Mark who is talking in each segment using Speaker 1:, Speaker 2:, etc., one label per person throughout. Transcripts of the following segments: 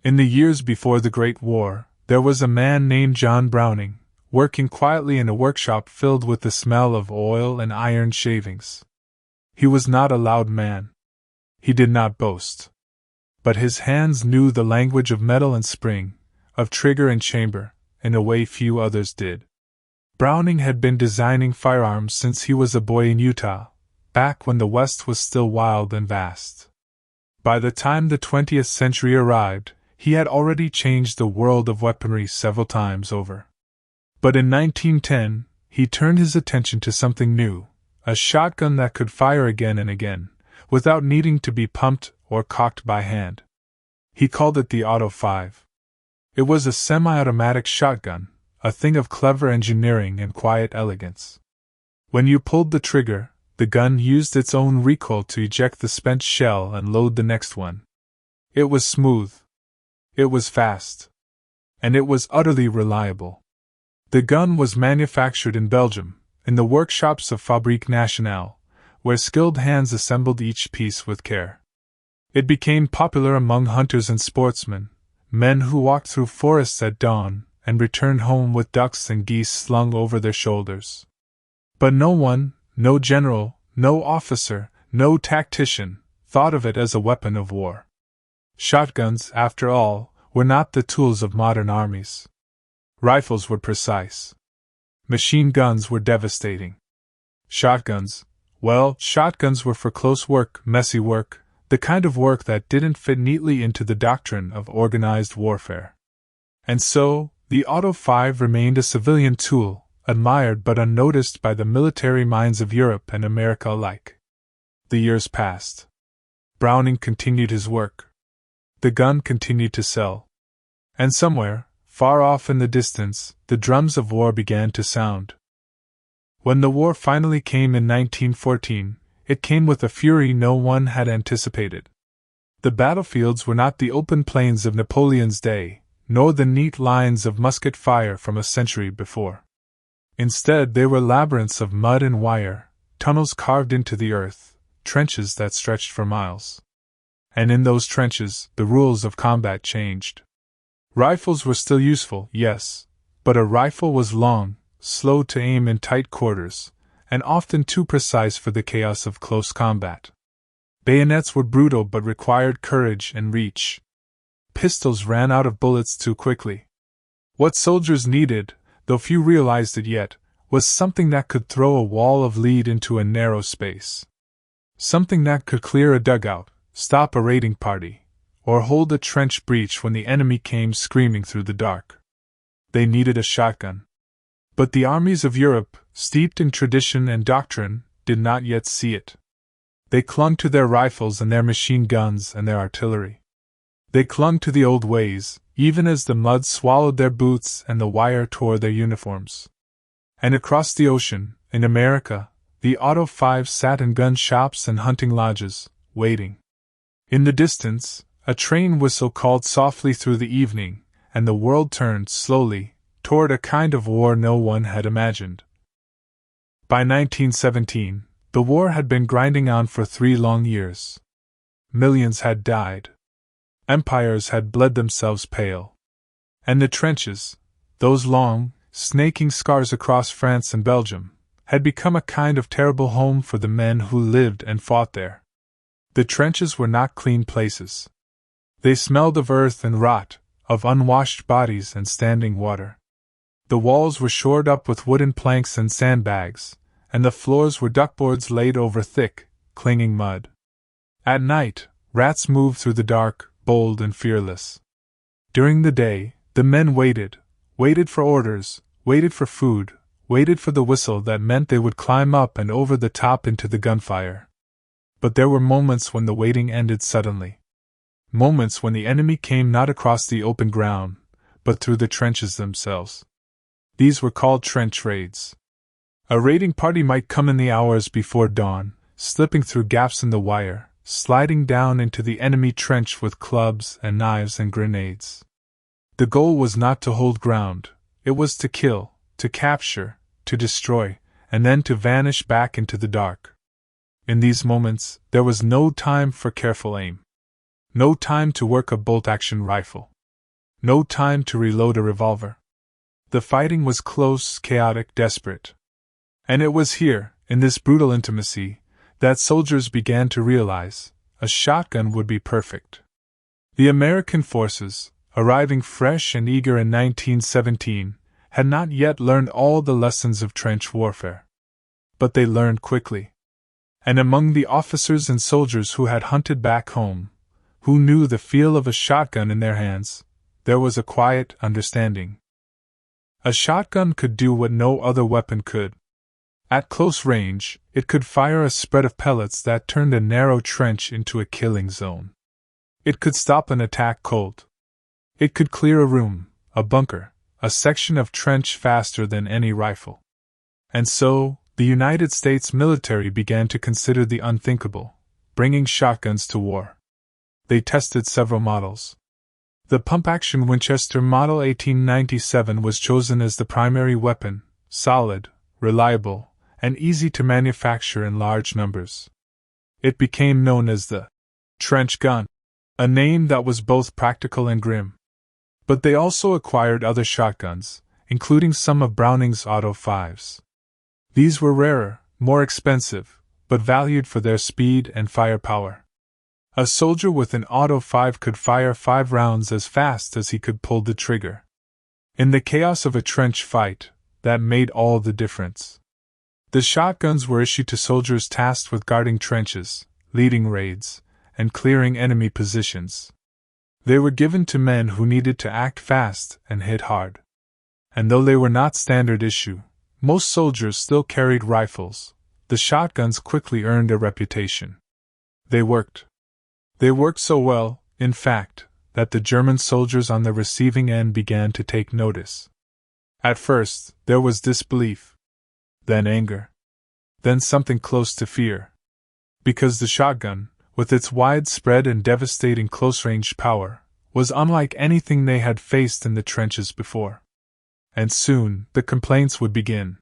Speaker 1: In the years before the Great War, there was a man named John Browning, working quietly in a workshop filled with the smell of oil and iron shavings. He was not a loud man. He did not boast. But his hands knew the language of metal and spring, of trigger and chamber, in a way few others did. Browning had been designing firearms since he was a boy in Utah, back when the West was still wild and vast. By the time the 20th century arrived, he had already changed the world of weaponry several times over. But in 1910, he turned his attention to something new, a shotgun that could fire again and again, without needing to be pumped or cocked by hand. He called it the Auto 5. It was a semi-automatic shotgun, a thing of clever engineering and quiet elegance. When you pulled the trigger, the gun used its own recoil to eject the spent shell and load the next one. It was smooth. It was fast. And it was utterly reliable. The gun was manufactured in Belgium, in the workshops of Fabrique Nationale, where skilled hands assembled each piece with care. It became popular among hunters and sportsmen, men who walked through forests at dawn and returned home with ducks and geese slung over their shoulders. But no one, no general, no officer, no tactician, thought of it as a weapon of war. Shotguns, after all, were not the tools of modern armies. Rifles were precise. Machine guns were devastating. Shotguns were for close work, messy work, the kind of work that didn't fit neatly into the doctrine of organized warfare. And so, the Auto 5 remained a civilian tool, admired but unnoticed by the military minds of Europe and America alike. The years passed. Browning continued his work. The gun continued to sell. And somewhere, far off in the distance, the drums of war began to sound. When the war finally came in 1914, it came with a fury no one had anticipated. The battlefields were not the open plains of Napoleon's day, nor the neat lines of musket fire from a century before. Instead, they were labyrinths of mud and wire, tunnels carved into the earth, trenches that stretched for miles. And in those trenches, the rules of combat changed. Rifles were still useful, yes, but a rifle was long, slow to aim in tight quarters, and often too precise for the chaos of close combat. Bayonets were brutal but required courage and reach. Pistols ran out of bullets too quickly. What soldiers needed, though few realized it yet, was something that could throw a wall of lead into a narrow space. Something that could clear a dugout, stop a raiding party, or hold a trench breach when the enemy came screaming through the dark. They needed a shotgun. But the armies of Europe, steeped in tradition and doctrine, did not yet see it. They clung to their rifles and their machine guns and their artillery. They clung to the old ways, even as the mud swallowed their boots and the wire tore their uniforms. And across the ocean, in America, the Auto 5 sat in gun shops and hunting lodges, waiting. In the distance, a train whistle called softly through the evening, and the world turned slowly toward a kind of war no one had imagined. By 1917, the war had been grinding on for 3 long years. Millions had died. Empires had bled themselves pale. And the trenches, those long, snaking scars across France and Belgium, had become a kind of terrible home for the men who lived and fought there. The trenches were not clean places. They smelled of earth and rot, of unwashed bodies and standing water. The walls were shored up with wooden planks and sandbags, and the floors were duckboards laid over thick, clinging mud. At night, rats moved through the dark, bold and fearless. During the day, the men waited for orders, waited for food, waited for the whistle that meant they would climb up and over the top into the gunfire. But there were moments when the waiting ended suddenly. Moments when the enemy came not across the open ground, but through the trenches themselves. These were called trench raids. A raiding party might come in the hours before dawn, slipping through gaps in the wire, sliding down into the enemy trench with clubs and knives and grenades. The goal was not to hold ground, it was to kill, to capture, to destroy, and then to vanish back into the dark. In these moments, there was no time for careful aim. No time to work a bolt-action rifle. No time to reload a revolver. The fighting was close, chaotic, desperate. And it was here, in this brutal intimacy, that soldiers began to realize a shotgun would be perfect. The American forces, arriving fresh and eager in 1917, had not yet learned all the lessons of trench warfare. But they learned quickly. And among the officers and soldiers who had hunted back home, who knew the feel of a shotgun in their hands, there was a quiet understanding. A shotgun could do what no other weapon could. At close range, it could fire a spread of pellets that turned a narrow trench into a killing zone. It could stop an attack cold. It could clear a room, a bunker, a section of trench faster than any rifle. And so, the United States military began to consider the unthinkable, bringing shotguns to war. They tested several models. The pump-action Winchester Model 1897 was chosen as the primary weapon, solid, reliable, and easy to manufacture in large numbers. It became known as the trench gun, a name that was both practical and grim. But they also acquired other shotguns, including some of Browning's Auto 5s. These were rarer, more expensive, but valued for their speed and firepower. A soldier with an Auto 5 could fire 5 rounds as fast as he could pull the trigger. In the chaos of a trench fight, that made all the difference. The shotguns were issued to soldiers tasked with guarding trenches, leading raids, and clearing enemy positions. They were given to men who needed to act fast and hit hard. And though they were not standard issue, most soldiers still carried rifles. The shotguns quickly earned a reputation. They worked. They worked so well, in fact, that the German soldiers on the receiving end began to take notice. At first, there was disbelief, then anger, then something close to fear. Because the shotgun, with its widespread and devastating close-range power, was unlike anything they had faced in the trenches before. And soon, the complaints would begin.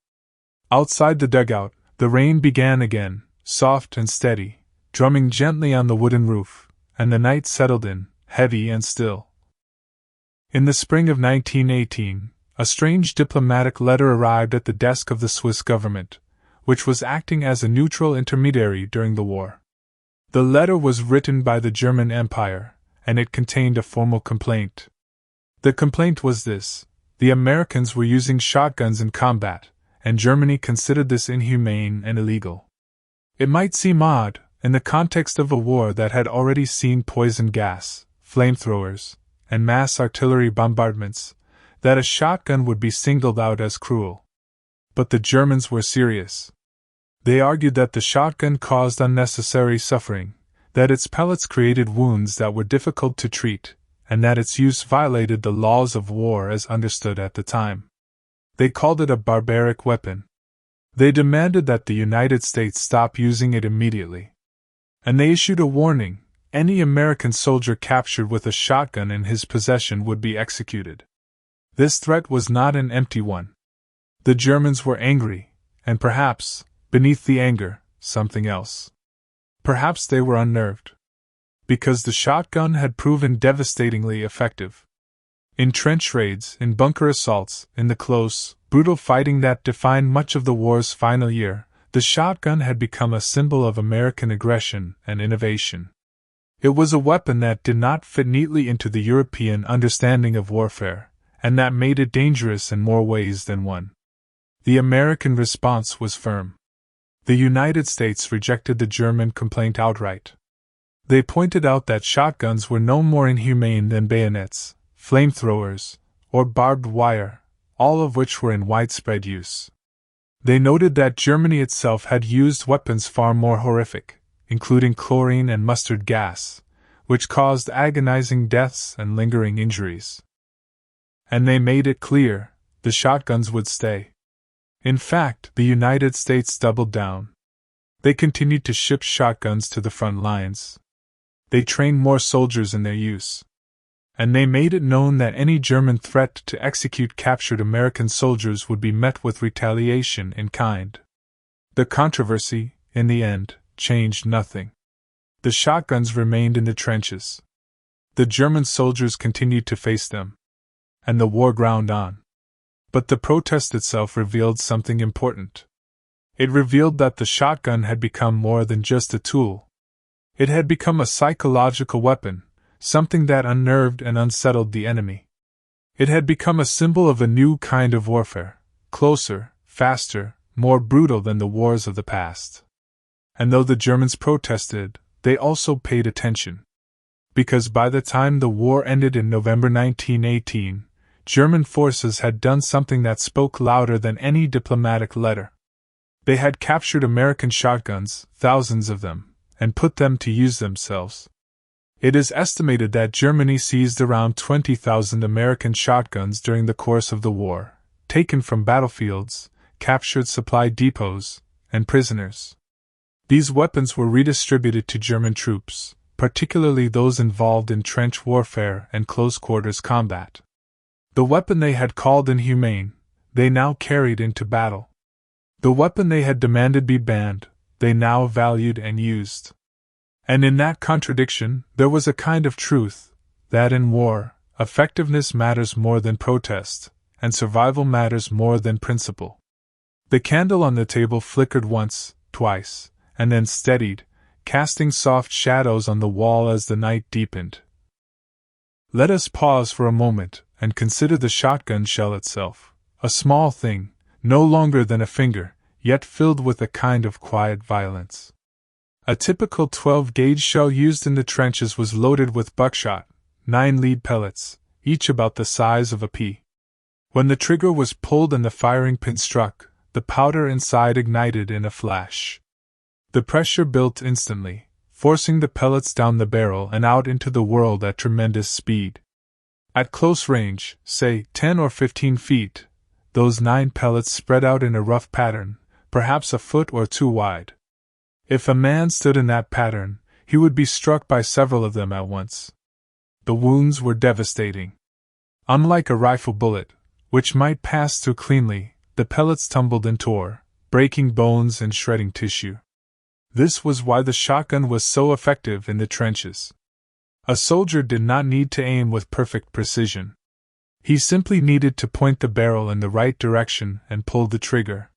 Speaker 1: Outside the dugout, the rain began again, soft and steady, drumming gently on the wooden roof, and the night settled in, heavy and still. In the spring of 1918, a strange diplomatic letter arrived at the desk of the Swiss government, which was acting as a neutral intermediary during the war. The letter was written by the German Empire, and it contained a formal complaint. The complaint was this: the Americans were using shotguns in combat, and Germany considered this inhumane and illegal. It might seem odd, in the context of a war that had already seen poison gas, flamethrowers, and mass artillery bombardments, that a shotgun would be singled out as cruel. But the Germans were serious. They argued that the shotgun caused unnecessary suffering, that its pellets created wounds that were difficult to treat, and that its use violated the laws of war as understood at the time. They called it a barbaric weapon. They demanded that the United States stop using it immediately. And they issued a warning: any American soldier captured with a shotgun in his possession would be executed. This threat was not an empty one. The Germans were angry, and perhaps, beneath the anger, something else. Perhaps they were unnerved. Because the shotgun had proven devastatingly effective. In trench raids, in bunker assaults, in the close, brutal fighting that defined much of the war's final year, the shotgun had become a symbol of American aggression and innovation. It was a weapon that did not fit neatly into the European understanding of warfare, and that made it dangerous in more ways than one. The American response was firm. The United States rejected the German complaint outright. They pointed out that shotguns were no more inhumane than bayonets, flamethrowers, or barbed wire, all of which were in widespread use. They noted that Germany itself had used weapons far more horrific, including chlorine and mustard gas, which caused agonizing deaths and lingering injuries. And they made it clear, the shotguns would stay. In fact, the United States doubled down. They continued to ship shotguns to the front lines. They trained more soldiers in their use. And they made it known that any German threat to execute captured American soldiers would be met with retaliation in kind. The controversy, in the end, changed nothing. The shotguns remained in the trenches. The German soldiers continued to face them, and the war ground on. But the protest itself revealed something important. It revealed that the shotgun had become more than just a tool. It had become a psychological weapon, something that unnerved and unsettled the enemy. It had become a symbol of a new kind of warfare, closer, faster, more brutal than the wars of the past. And though the Germans protested, they also paid attention. Because by the time the war ended in November 1918, German forces had done something that spoke louder than any diplomatic letter. They had captured American shotguns, thousands of them, and put them to use themselves. It is estimated that Germany seized around 20,000 American shotguns during the course of the war, taken from battlefields, captured supply depots, and prisoners. These weapons were redistributed to German troops, particularly those involved in trench warfare and close-quarters combat. The weapon they had called inhumane, they now carried into battle. The weapon they had demanded be banned, they now valued and used. And in that contradiction, there was a kind of truth, that in war, effectiveness matters more than protest, and survival matters more than principle. The candle on the table flickered once, twice, and then steadied, casting soft shadows on the wall as the night deepened. Let us pause for a moment and consider the shotgun shell itself, a small thing, no longer than a finger, yet filled with a kind of quiet violence. A typical 12-gauge shell used in the trenches was loaded with buckshot, 9 lead pellets, each about the size of a pea. When the trigger was pulled and the firing pin struck, the powder inside ignited in a flash. The pressure built instantly, forcing the pellets down the barrel and out into the world at tremendous speed. At close range, say 10 or 15 feet, those 9 pellets spread out in a rough pattern, perhaps a foot or two wide. If a man stood in that pattern, he would be struck by several of them at once. The wounds were devastating. Unlike a rifle bullet, which might pass through cleanly, the pellets tumbled and tore, breaking bones and shredding tissue. This was why the shotgun was so effective in the trenches. A soldier did not need to aim with perfect precision. He simply needed to point the barrel in the right direction and pull the trigger.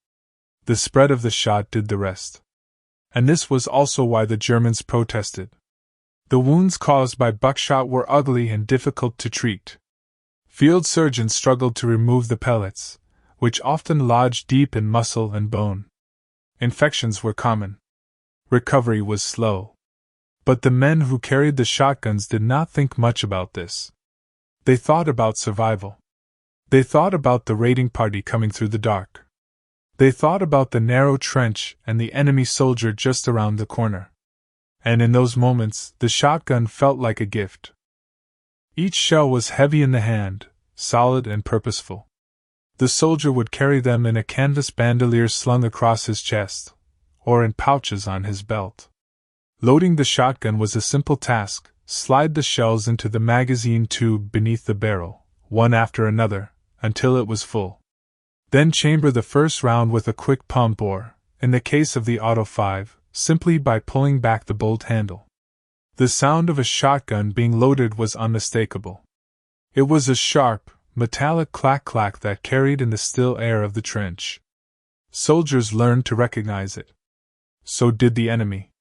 Speaker 1: The spread of the shot did the rest. And this was also why the Germans protested. The wounds caused by buckshot were ugly and difficult to treat. Field surgeons struggled to remove the pellets, which often lodged deep in muscle and bone. Infections were common. Recovery was slow. But the men who carried the shotguns did not think much about this. They thought about survival. They thought about the raiding party coming through the dark. They thought about the narrow trench and the enemy soldier just around the corner. And in those moments, the shotgun felt like a gift. Each shell was heavy in the hand, solid and purposeful. The soldier would carry them in a canvas bandolier slung across his chest, or in pouches on his belt. Loading the shotgun was a simple task: slide the shells into the magazine tube beneath the barrel, one after another, until it was full. Then chamber the first round with a quick pump or, in the case of the Auto 5, simply by pulling back the bolt handle. The sound of a shotgun being loaded was unmistakable. It was a sharp, metallic clack-clack that carried in the still air of the trench. Soldiers learned to recognize it. So did the enemy.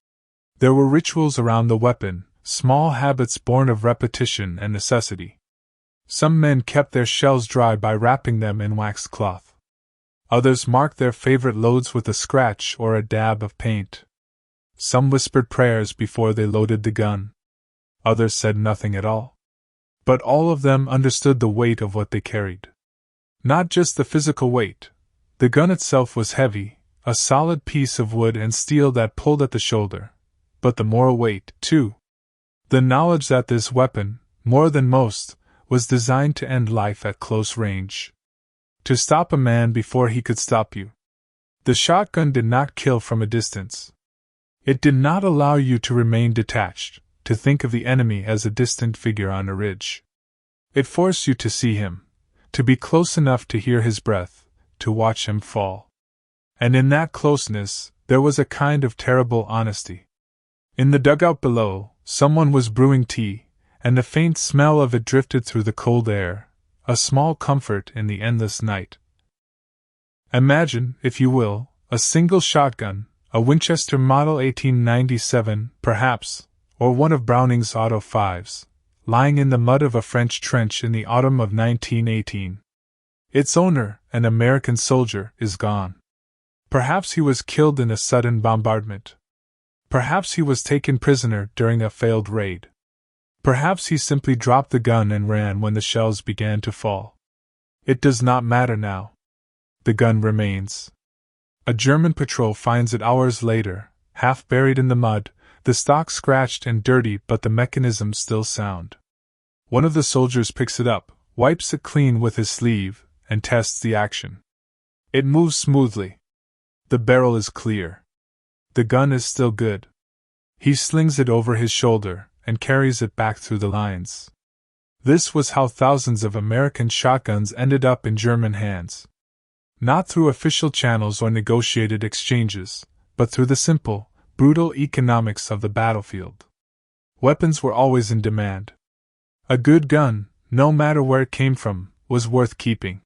Speaker 1: There were rituals around the weapon, small habits born of repetition and necessity. Some men kept their shells dry by wrapping them in waxed cloth. Others marked their favorite loads with a scratch or a dab of paint. Some whispered prayers before they loaded the gun. Others said nothing at all. But all of them understood the weight of what they carried. Not just the physical weight. The gun itself was heavy, a solid piece of wood and steel that pulled at the shoulder. But the moral weight, too. The knowledge that this weapon, more than most, was designed to end life at close range. To stop a man before he could stop you. The shotgun did not kill from a distance. It did not allow you to remain detached, to think of the enemy as a distant figure on a ridge. It forced you to see him, to be close enough to hear his breath, to watch him fall. And in that closeness, there was a kind of terrible honesty. In the dugout below, someone was brewing tea, and the faint smell of it drifted through the cold air, a small comfort in the endless night. Imagine, if you will, a single shotgun, a Winchester Model 1897, perhaps, or one of Browning's Auto 5s, lying in the mud of a French trench in the autumn of 1918. Its owner, an American soldier, is gone. Perhaps he was killed in a sudden bombardment. Perhaps he was taken prisoner during a failed raid. Perhaps he simply dropped the gun and ran when the shells began to fall. It does not matter now. The gun remains. A German patrol finds it hours later, half buried in the mud, the stock scratched and dirty but the mechanism still sound. One of the soldiers picks it up, wipes it clean with his sleeve, and tests the action. It moves smoothly. The barrel is clear. The gun is still good. He slings it over his shoulder and carries it back through the lines. This was how thousands of American shotguns ended up in German hands. Not through official channels or negotiated exchanges, but through the simple, brutal economics of the battlefield. Weapons were always in demand. A good gun, no matter where it came from, was worth keeping.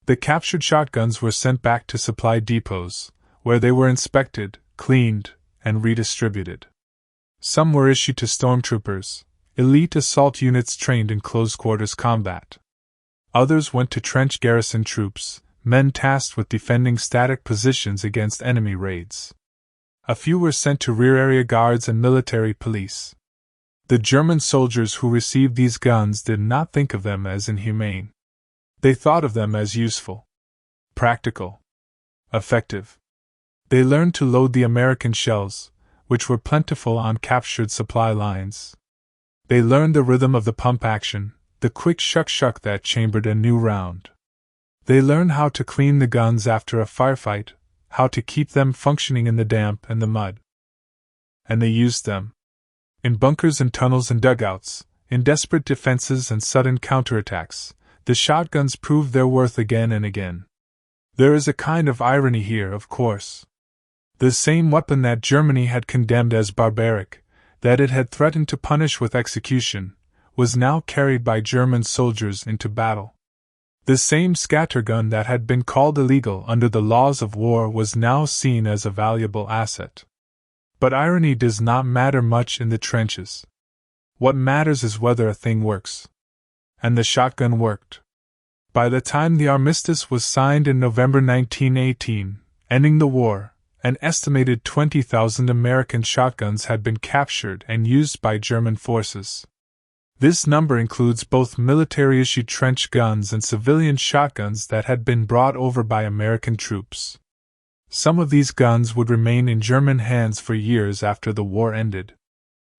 Speaker 1: The captured shotguns were sent back to supply depots, where they were inspected, cleaned, and redistributed. Some were issued to stormtroopers, elite assault units trained in close-quarters combat. Others went to trench garrison troops, men tasked with defending static positions against enemy raids. A few were sent to rear area guards and military police. The German soldiers who received these guns did not think of them as inhumane. They thought of them as useful, practical, effective. They learned to load the American shells, which were plentiful on captured supply lines. They learned the rhythm of the pump action, the quick shuck-shuck that chambered a new round. They learned how to clean the guns after a firefight, how to keep them functioning in the damp and the mud. And they used them. In bunkers and tunnels and dugouts, in desperate defenses and sudden counterattacks, the shotguns proved their worth again and again. There is a kind of irony here, of course. The same weapon that Germany had condemned as barbaric, that it had threatened to punish with execution, was now carried by German soldiers into battle. The same scattergun that had been called illegal under the laws of war was now seen as a valuable asset. But irony does not matter much in the trenches. What matters is whether a thing works. And the shotgun worked. By the time the armistice was signed in November 1918, ending the war, an estimated 20,000 American shotguns had been captured and used by German forces. This number includes both military-issued trench guns and civilian shotguns that had been brought over by American troops. Some of these guns would remain in German hands for years after the war ended.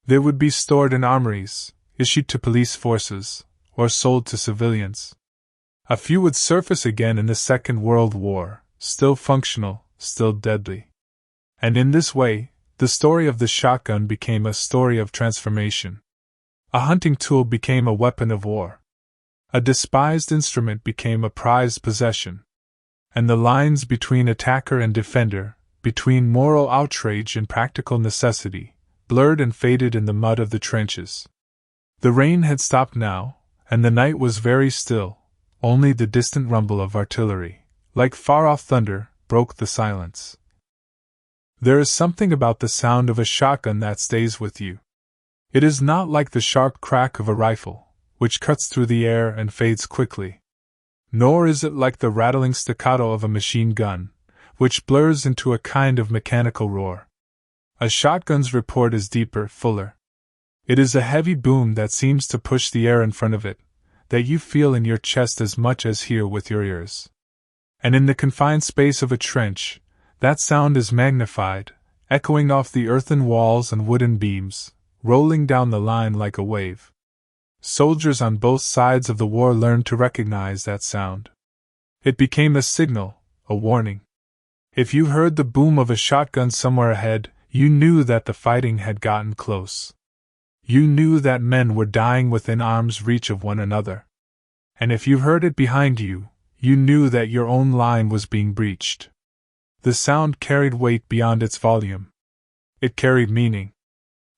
Speaker 1: They would be stored in armories, issued to police forces, or sold to civilians. A few would surface again in the Second World War, still functional, still deadly. And in this way, the story of the shotgun became a story of transformation. A hunting tool became a weapon of war. A despised instrument became a prized possession. And the lines between attacker and defender, between moral outrage and practical necessity, blurred and faded in the mud of the trenches. The rain had stopped now, and the night was very still. Only the distant rumble of artillery, like far-off thunder, broke the silence. There is something about the sound of a shotgun that stays with you. It is not like the sharp crack of a rifle, which cuts through the air and fades quickly. Nor is it like the rattling staccato of a machine gun, which blurs into a kind of mechanical roar. A shotgun's report is deeper, fuller. It is a heavy boom that seems to push the air in front of it, that you feel in your chest as much as hear with your ears. And in the confined space of a trench, that sound is magnified, echoing off the earthen walls and wooden beams, rolling down the line like a wave. Soldiers on both sides of the war learned to recognize that sound. It became a signal, a warning. If you heard the boom of a shotgun somewhere ahead, you knew that the fighting had gotten close. You knew that men were dying within arm's reach of one another. And if you heard it behind you, you knew that your own line was being breached. The sound carried weight beyond its volume. It carried meaning.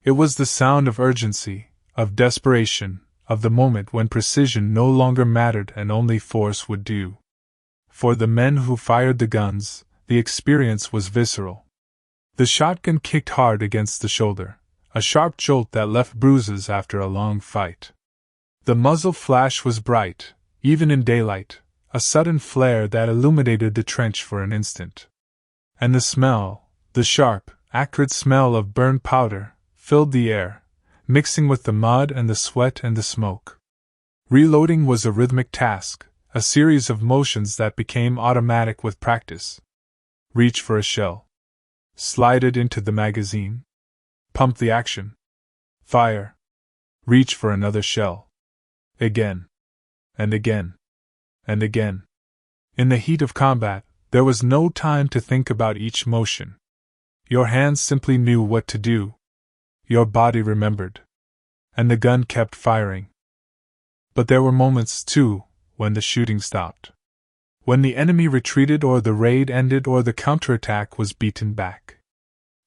Speaker 1: It was the sound of urgency, of desperation, of the moment when precision no longer mattered and only force would do. For the men who fired the guns, the experience was visceral. The shotgun kicked hard against the shoulder, a sharp jolt that left bruises after a long fight. The muzzle flash was bright, even in daylight, a sudden flare that illuminated the trench for an instant. And the smell, the sharp, acrid smell of burned powder, filled the air, mixing with the mud and the sweat and the smoke. Reloading was a rhythmic task, a series of motions that became automatic with practice. Reach for a shell. Slide it into the magazine. Pump the action. Fire. Reach for another shell. Again. And again. And again. In the heat of combat, there was no time to think about each motion. Your hands simply knew what to do. Your body remembered. And the gun kept firing. But there were moments, too, when the shooting stopped. When the enemy retreated or the raid ended or the counterattack was beaten back.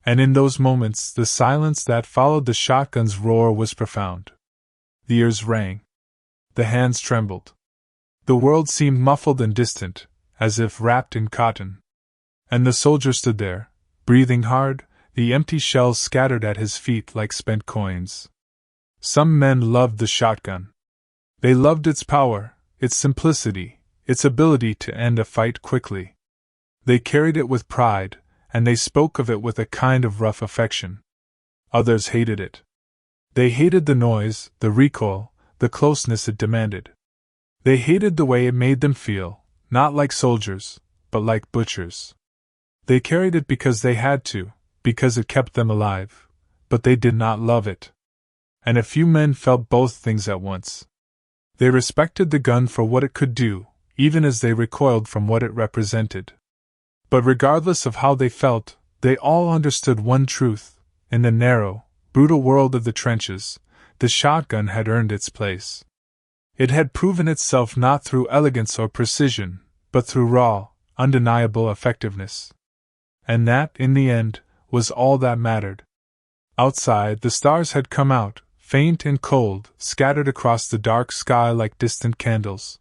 Speaker 1: And in those moments, the silence that followed the shotgun's roar was profound. The ears rang. The hands trembled. The world seemed muffled and distant, as if wrapped in cotton. And the soldier stood there, breathing hard, the empty shells scattered at his feet like spent coins. Some men loved the shotgun. They loved its power, its simplicity, its ability to end a fight quickly. They carried it with pride, and they spoke of it with a kind of rough affection. Others hated it. They hated the noise, the recoil, the closeness it demanded. They hated the way it made them feel, not like soldiers, but like butchers. They carried it because they had to, because it kept them alive, but they did not love it. And a few men felt both things at once. They respected the gun for what it could do, even as they recoiled from what it represented. But regardless of how they felt, they all understood one truth: in the narrow, brutal world of the trenches, the shotgun had earned its place. It had proven itself not through elegance or precision, but through raw, undeniable effectiveness. And that, in the end, was all that mattered. Outside, the stars had come out, faint and cold, scattered across the dark sky like distant candles.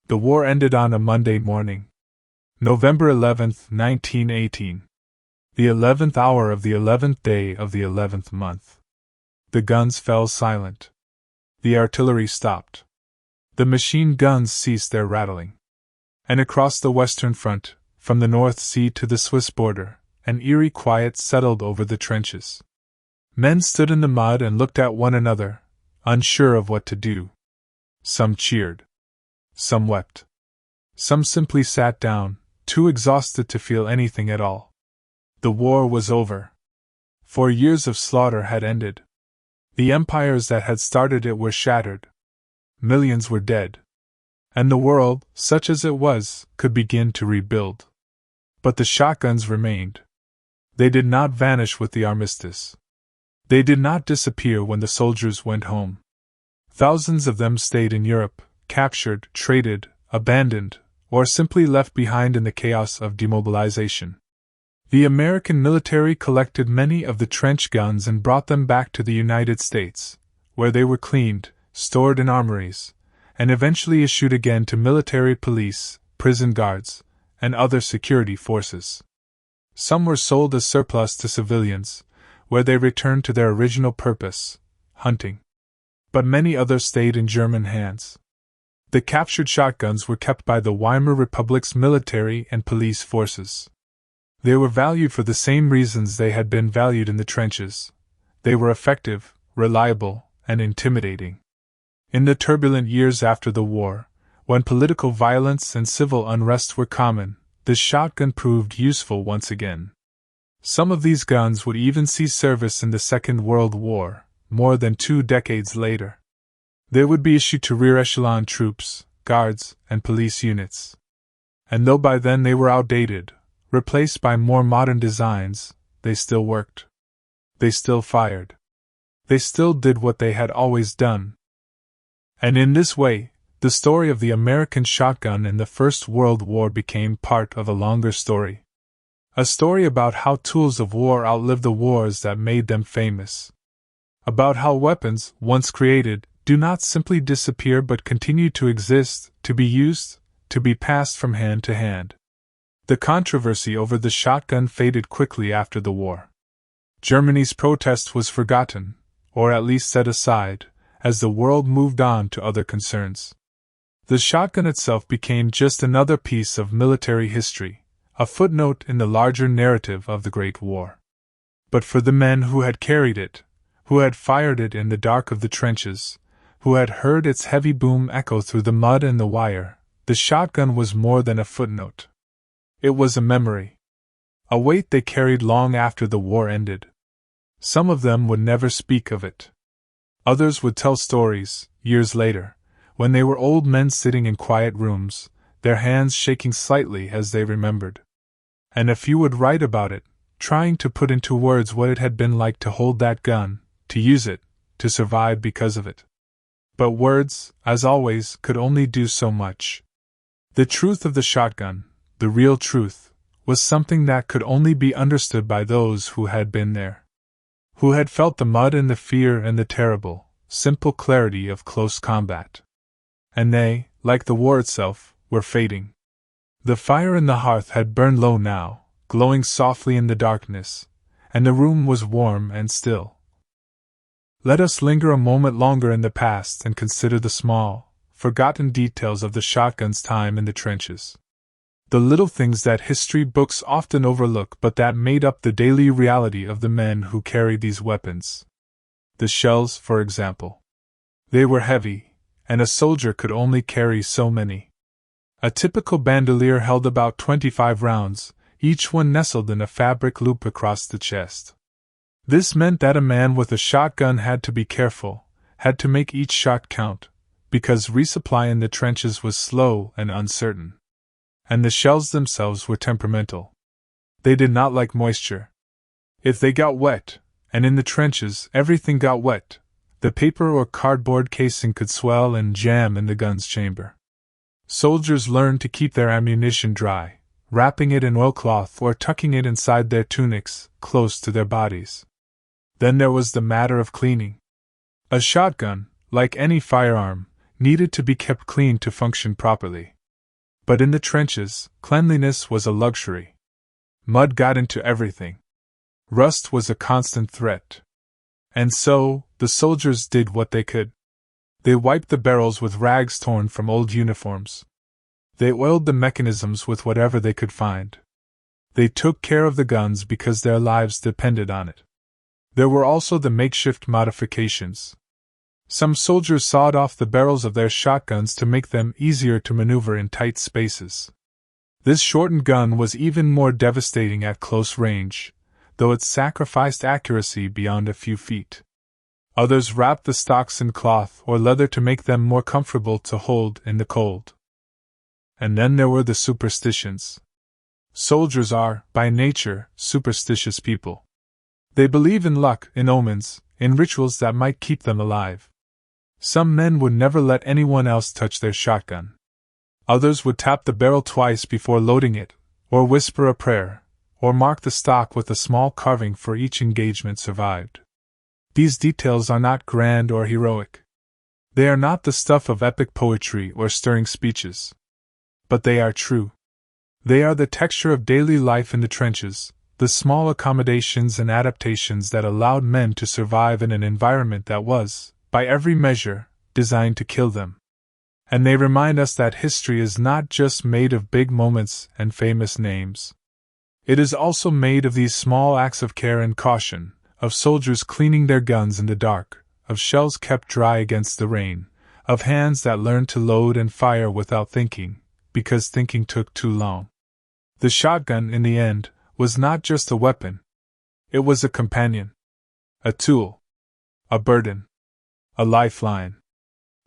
Speaker 1: The war ended on a Monday morning. November 11th, 1918. The 11th hour of the 11th day of the 11th month. The guns fell silent. The artillery stopped. The machine guns ceased their rattling. And across the Western Front, from the North Sea to the Swiss border, an eerie quiet settled over the trenches. Men stood in the mud and looked at one another, unsure of what to do. Some cheered. Some wept. Some simply sat down, too exhausted to feel anything at all. The war was over. 4 years of slaughter had ended. The empires that had started it were shattered. Millions were dead. And the world, such as it was, could begin to rebuild. But the shotguns remained. They did not vanish with the armistice. They did not disappear when the soldiers went home. Thousands of them stayed in Europe, captured, traded, abandoned, or simply left behind in the chaos of demobilization. The American military collected many of the trench guns and brought them back to the United States, where they were cleaned, stored in armories, and eventually issued again to military police, prison guards, and other security forces. Some were sold as surplus to civilians, where they returned to their original purpose, hunting. But many others stayed in German hands. The captured shotguns were kept by the Weimar Republic's military and police forces. They were valued for the same reasons they had been valued in the trenches. They were effective, reliable, and intimidating. In the turbulent years after the war, when political violence and civil unrest were common, the shotgun proved useful once again. Some of these guns would even see service in the Second World War, more than 2 decades later. They would be issued to rear echelon troops, guards, and police units. And though by then they were outdated, replaced by more modern designs, they still worked. They still fired. They still did what they had always done. And in this way, the story of the American shotgun in the First World War became part of a longer story. A story about how tools of war outlived the wars that made them famous. About how weapons, once created, do not simply disappear but continue to exist, to be used, to be passed from hand to hand. The controversy over the shotgun faded quickly after the war. Germany's protest was forgotten, or at least set aside, as the world moved on to other concerns. The shotgun itself became just another piece of military history, a footnote in the larger narrative of the Great War. But for the men who had carried it, who had fired it in the dark of the trenches, who had heard its heavy boom echo through the mud and the wire, the shotgun was more than a footnote. It was a memory. A weight they carried long after the war ended. Some of them would never speak of it. Others would tell stories, years later, when they were old men sitting in quiet rooms, their hands shaking slightly as they remembered. And a few would write about it, trying to put into words what it had been like to hold that gun, to use it, to survive because of it. But words, as always, could only do so much. The truth of the shotgun, the real truth, was something that could only be understood by those who had been there, who had felt the mud and the fear and the terrible, simple clarity of close combat. And they, like the war itself, were fading. The fire in the hearth had burned low now, glowing softly in the darkness, and the room was warm and still. Let us linger a moment longer in the past and consider the small, forgotten details of the shotgun's time in the trenches. The little things that history books often overlook but that made up the daily reality of the men who carried these weapons. The shells, for example. They were heavy, and a soldier could only carry so many. A typical bandolier held about 25 rounds, each one nestled in a fabric loop across the chest. This meant that a man with a shotgun had to be careful, had to make each shot count, because resupply in the trenches was slow and uncertain. And the shells themselves were temperamental. They did not like moisture. If they got wet, and in the trenches everything got wet, the paper or cardboard casing could swell and jam in the gun's chamber. Soldiers learned to keep their ammunition dry, wrapping it in oilcloth or tucking it inside their tunics, close to their bodies. Then there was the matter of cleaning. A shotgun, like any firearm, needed to be kept clean to function properly. But in the trenches, cleanliness was a luxury. Mud got into everything. Rust was a constant threat. And so, the soldiers did what they could. They wiped the barrels with rags torn from old uniforms. They oiled the mechanisms with whatever they could find. They took care of the guns because their lives depended on it. There were also the makeshift modifications. Some soldiers sawed off the barrels of their shotguns to make them easier to maneuver in tight spaces. This shortened gun was even more devastating at close range, though it sacrificed accuracy beyond a few feet. Others wrapped the stocks in cloth or leather to make them more comfortable to hold in the cold. And then there were the superstitions. Soldiers are, by nature, superstitious people. They believe in luck, in omens, in rituals that might keep them alive. Some men would never let anyone else touch their shotgun. Others would tap the barrel twice before loading it, or whisper a prayer, or mark the stock with a small carving for each engagement survived. These details are not grand or heroic. They are not the stuff of epic poetry or stirring speeches. But they are true. They are the texture of daily life in the trenches, the small accommodations and adaptations that allowed men to survive in an environment that was, by every measure, designed to kill them. And they remind us that history is not just made of big moments and famous names. It is also made of these small acts of care and caution, of soldiers cleaning their guns in the dark, of shells kept dry against the rain, of hands that learned to load and fire without thinking, because thinking took too long. The shotgun, in the end, was not just a weapon. It was a companion, a tool, a burden, a lifeline.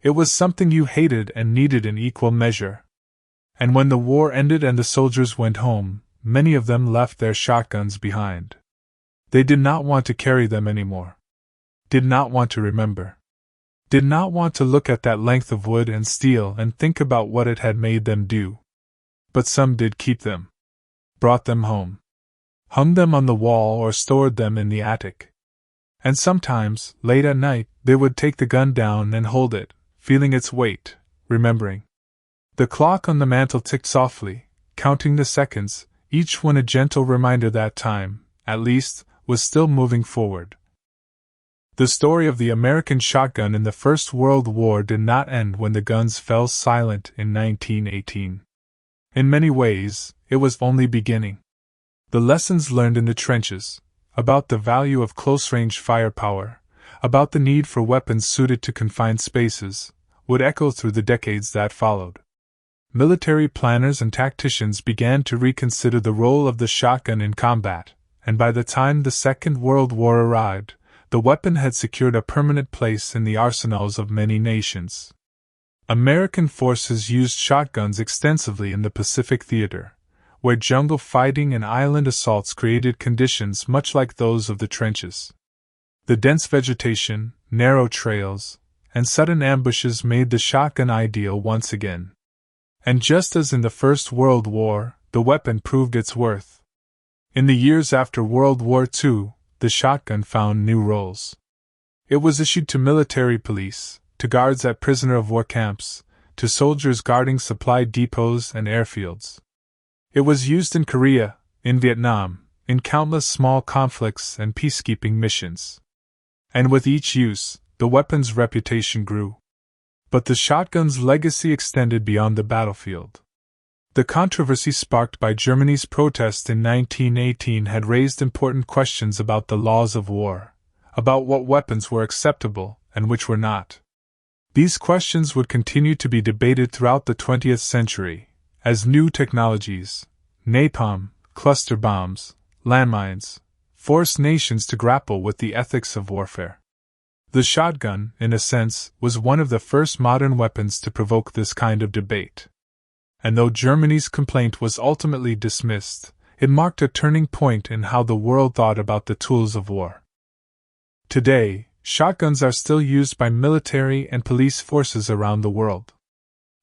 Speaker 1: It was something you hated and needed in equal measure. And when the war ended and the soldiers went home, many of them left their shotguns behind. They did not want to carry them anymore. Did not want to remember. Did not want to look at that length of wood and steel and think about what it had made them do. But some did keep them. Brought them home. Hung them on the wall or stored them in the attic. And sometimes, late at night, they would take the gun down and hold it, feeling its weight, remembering. The clock on the mantel ticked softly, counting the seconds, each one a gentle reminder that time, at least, was still moving forward. The story of the American shotgun in the First World War did not end when the guns fell silent in 1918. In many ways, it was only beginning. The lessons learned in the trenches, about the value of close-range firepower, about the need for weapons suited to confined spaces, would echo through the decades that followed. Military planners and tacticians began to reconsider the role of the shotgun in combat, and by the time the Second World War arrived, the weapon had secured a permanent place in the arsenals of many nations. American forces used shotguns extensively in the Pacific Theater, where jungle fighting and island assaults created conditions much like those of the trenches. The dense vegetation, narrow trails, and sudden ambushes made the shotgun ideal once again. And just as in the First World War, the weapon proved its worth. In the years after World War II, the shotgun found new roles. It was issued to military police, to guards at prisoner-of-war camps, to soldiers guarding supply depots and airfields. It was used in Korea, in Vietnam, in countless small conflicts and peacekeeping missions. And with each use, the weapon's reputation grew. But the shotgun's legacy extended beyond the battlefield. The controversy sparked by Germany's protest in 1918 had raised important questions about the laws of war, about what weapons were acceptable and which were not. These questions would continue to be debated throughout the 20th century, as new technologies, napalm, cluster bombs, landmines, forced nations to grapple with the ethics of warfare. The shotgun, in a sense, was one of the first modern weapons to provoke this kind of debate. And though Germany's complaint was ultimately dismissed, it marked a turning point in how the world thought about the tools of war. Today, shotguns are still used by military and police forces around the world.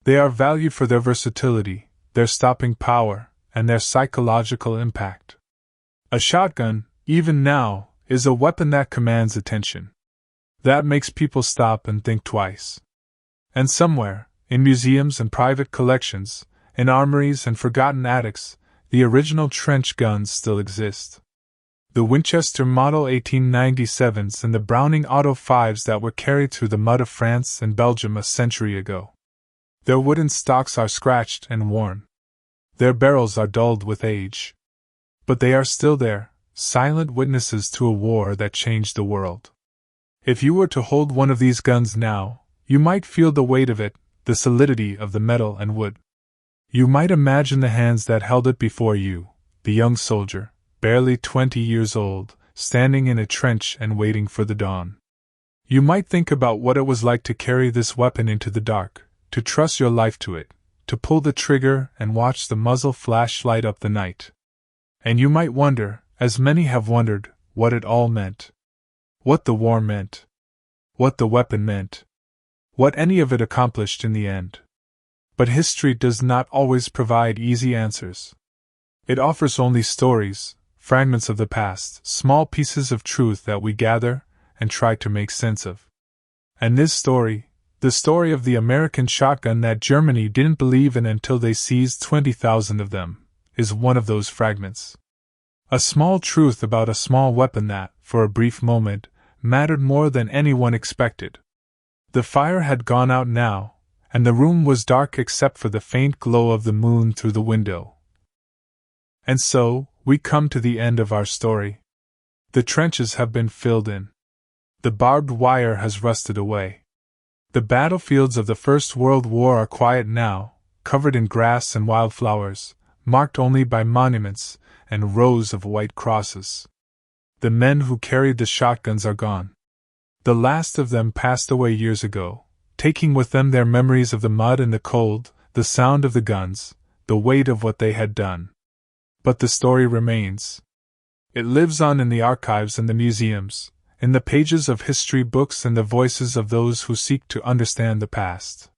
Speaker 1: They are valued for their versatility, their stopping power, and their psychological impact. A shotgun, even now, is a weapon that commands attention. That makes people stop and think twice. And somewhere, in museums and private collections, in armories and forgotten attics, the original trench guns still exist. The Winchester Model 1897s and the Browning Auto 5s that were carried through the mud of France and Belgium a century ago. Their wooden stocks are scratched and worn. Their barrels are dulled with age. But they are still there, silent witnesses to a war that changed the world. If you were to hold one of these guns now, you might feel the weight of it, the solidity of the metal and wood. You might imagine the hands that held it before you, the young soldier, barely 20 years old, standing in a trench and waiting for the dawn. You might think about what it was like to carry this weapon into the dark, to trust your life to it, to pull the trigger and watch the muzzle flash light up the night. And you might wonder, as many have wondered, what it all meant. What the war meant. What the weapon meant. What any of it accomplished in the end. But history does not always provide easy answers. It offers only stories, fragments of the past, small pieces of truth that we gather and try to make sense of. And this story, the story of the American shotgun that Germany didn't believe in until they seized 20,000 of them, is one of those fragments. A small truth about a small weapon that, for a brief moment, mattered more than anyone expected. The fire had gone out now, and the room was dark except for the faint glow of the moon through the window. And so, we come to the end of our story. The trenches have been filled in. The barbed wire has rusted away. The battlefields of the First World War are quiet now, covered in grass and wildflowers, marked only by monuments and rows of white crosses. The men who carried the shotguns are gone. The last of them passed away years ago, taking with them their memories of the mud and the cold, the sound of the guns, the weight of what they had done. But the story remains. It lives on in the archives and the museums, in the pages of history books and the voices of those who seek to understand the past.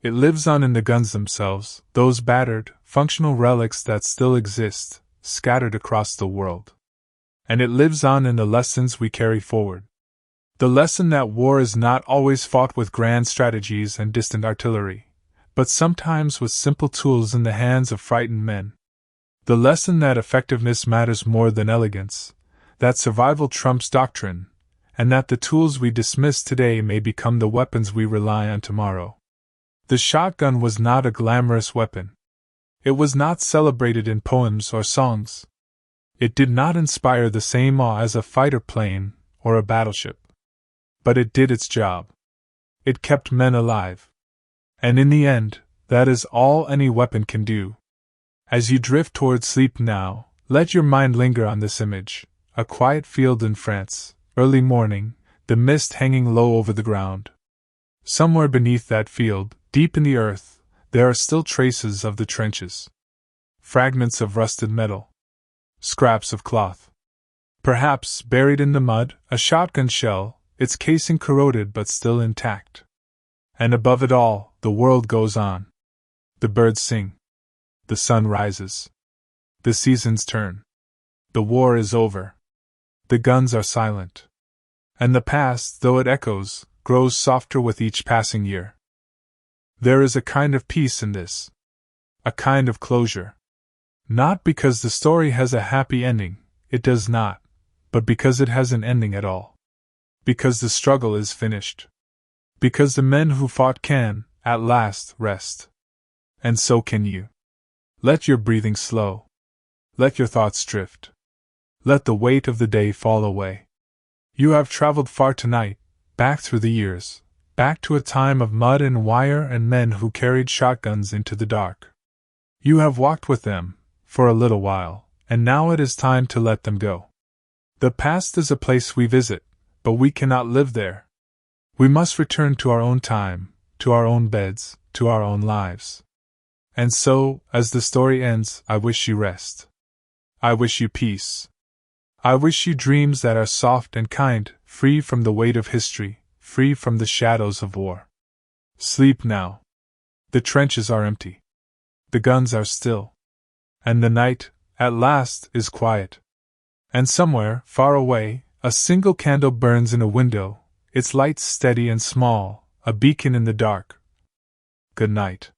Speaker 1: It lives on in the guns themselves, those battered, functional relics that still exist, scattered across the world. And it lives on in the lessons we carry forward. The lesson that war is not always fought with grand strategies and distant artillery, but sometimes with simple tools in the hands of frightened men. The lesson that effectiveness matters more than elegance, that survival trumps doctrine, and that the tools we dismiss today may become the weapons we rely on tomorrow. The shotgun was not a glamorous weapon. It was not celebrated in poems or songs. It did not inspire the same awe as a fighter plane or a battleship. But it did its job. It kept men alive. And in the end, that is all any weapon can do. As you drift toward sleep now, let your mind linger on this image: a quiet field in France, early morning, the mist hanging low over the ground. Somewhere beneath that field, deep in the earth, there are still traces of the trenches. Fragments of rusted metal. Scraps of cloth. Perhaps, buried in the mud, a shotgun shell, its casing corroded but still intact. And above it all, the world goes on. The birds sing. The sun rises. The seasons turn. The war is over. The guns are silent. And the past, though it echoes, grows softer with each passing year. There is a kind of peace in this. A kind of closure. Not because the story has a happy ending, it does not, but because it has an ending at all. Because the struggle is finished. Because the men who fought can, at last, rest. And so can you. Let your breathing slow. Let your thoughts drift. Let the weight of the day fall away. You have traveled far tonight, back through the years, back to a time of mud and wire and men who carried shotguns into the dark. You have walked with them, for a little while, and now it is time to let them go. The past is a place we visit, but we cannot live there. We must return to our own time, to our own beds, to our own lives. And so, as the story ends, I wish you rest. I wish you peace. I wish you dreams that are soft and kind, free from the weight of history, free from the shadows of war. Sleep now. The trenches are empty. The guns are still. And the night, at last, is quiet. And somewhere, far away, a single candle burns in a window, its light steady and small, a beacon in the dark. Good night.